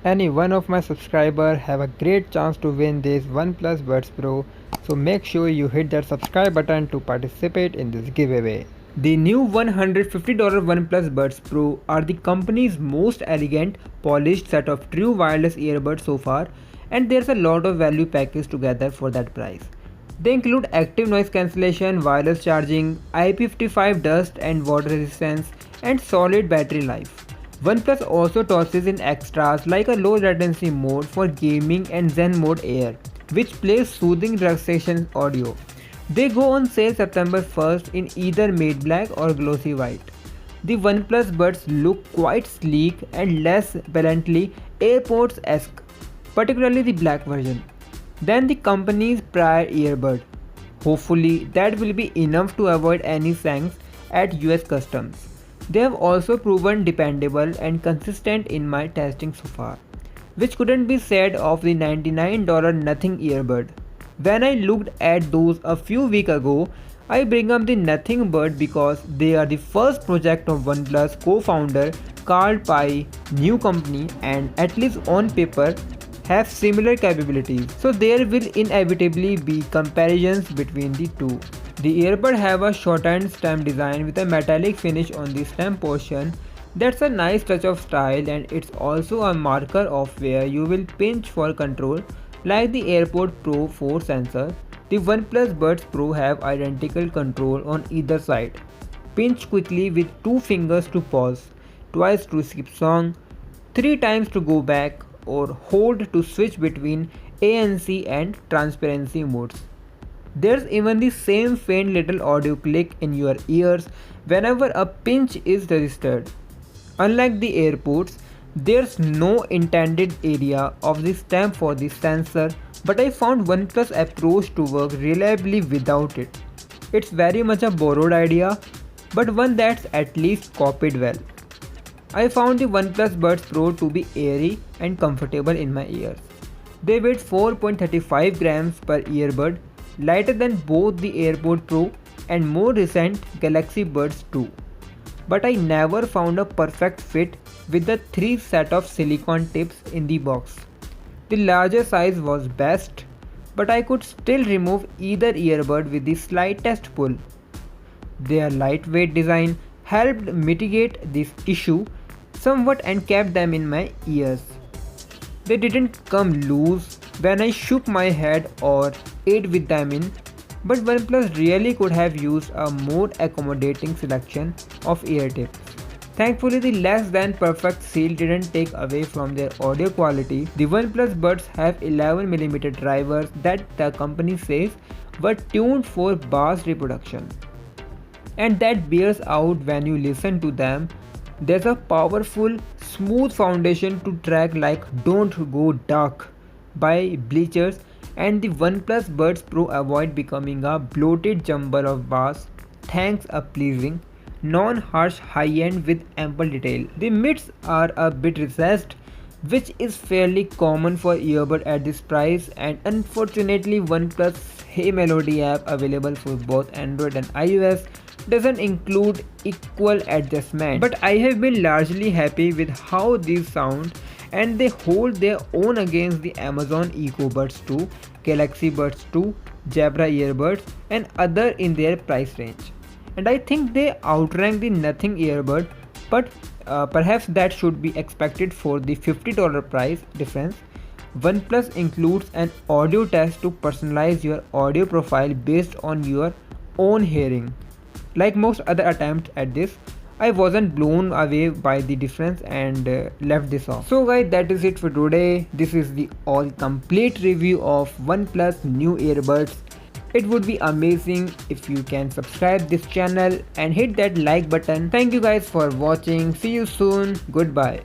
any one of my subscribers have a great chance to win this OnePlus Buds Pro, so make sure you hit that subscribe button to participate in this giveaway. The new $150 OnePlus Buds Pro are the company's most elegant, polished set of true wireless earbuds so far, and there's a lot of value packaged together for that price. They include active noise cancellation, wireless charging, IP55 dust and water resistance, and solid battery life. OnePlus also tosses in extras like a low latency mode for gaming and Zen mode Air, which plays soothing relaxation audio. They go on sale September 1st in either matte black or glossy white. The OnePlus Buds look quite sleek and less bluntly AirPods-esque, particularly the black version, than the company's prior earbud. Hopefully that will be enough to avoid any sanctions at US customs. They have also proven dependable and consistent in my testing so far, which couldn't be said of the $99 Nothing earbud. When I looked at those a few weeks ago, I bring up the Nothing Bud because they are the first project of OnePlus co-founder Carl Pai, new company, and at least on paper have similar capabilities, so there will inevitably be comparisons between the two. The earbud have a shortened stem design with a metallic finish on the stem portion. That's a nice touch of style, and it's also a marker of where you will pinch for control like the AirPod Pro 4 sensor. The OnePlus Buds Pro have identical control on either side. Pinch quickly with 2 fingers to pause, twice to skip song, 3 times to go back, or hold to switch between ANC and transparency modes. There's even the same faint little audio click in your ears whenever a pinch is registered. Unlike the AirPods, there's no intended area of the stem for the sensor, but I found OnePlus approach to work reliably without it. It's very much a borrowed idea, but one that's at least copied well. I found the OnePlus Buds Pro to be airy and comfortable in my ears. They weighed 4.35 grams per earbud, lighter than both the AirPod Pro and more recent Galaxy Buds 2. But I never found a perfect fit with the 3 set of silicone tips in the box. The larger size was best, but I could still remove either earbud with the slightest pull. Their lightweight design helped mitigate this issue somewhat and kept them in my ears. They didn't come loose when I shook my head or ate with them in, but OnePlus really could have used a more accommodating selection of ear tips. Thankfully, the less than perfect seal didn't take away from their audio quality. The OnePlus Buds have 11mm drivers that the company says were tuned for bass reproduction, and that bears out when you listen to them. There's a powerful, smooth foundation to track like Don't Go Dark by Bleachers, and the OnePlus Buds Pro avoid becoming a bloated jumble of bass thanks a pleasing, non-harsh high-end with ample detail. The mids are a bit recessed, which is fairly common for earbud at this price, and unfortunately OnePlus Hey Melody app available for both Android and iOS doesn't include equal adjustment, but I have been largely happy with how these sound, and they hold their own against the Amazon Echo Buds 2, Galaxy Buds 2, Jabra earbuds and other in their price range. And I think they outrank the Nothing earbud, but perhaps that should be expected for the $50 price difference. OnePlus includes an audio test to personalize your audio profile based on your own hearing. Like most other attempts at this, I wasn't blown away by the difference and left this off. So guys, that is it for today. This is the all complete review of OnePlus new earbuds. It would be amazing if you can subscribe this channel and hit that like button. Thank you guys for watching. See you soon. Goodbye.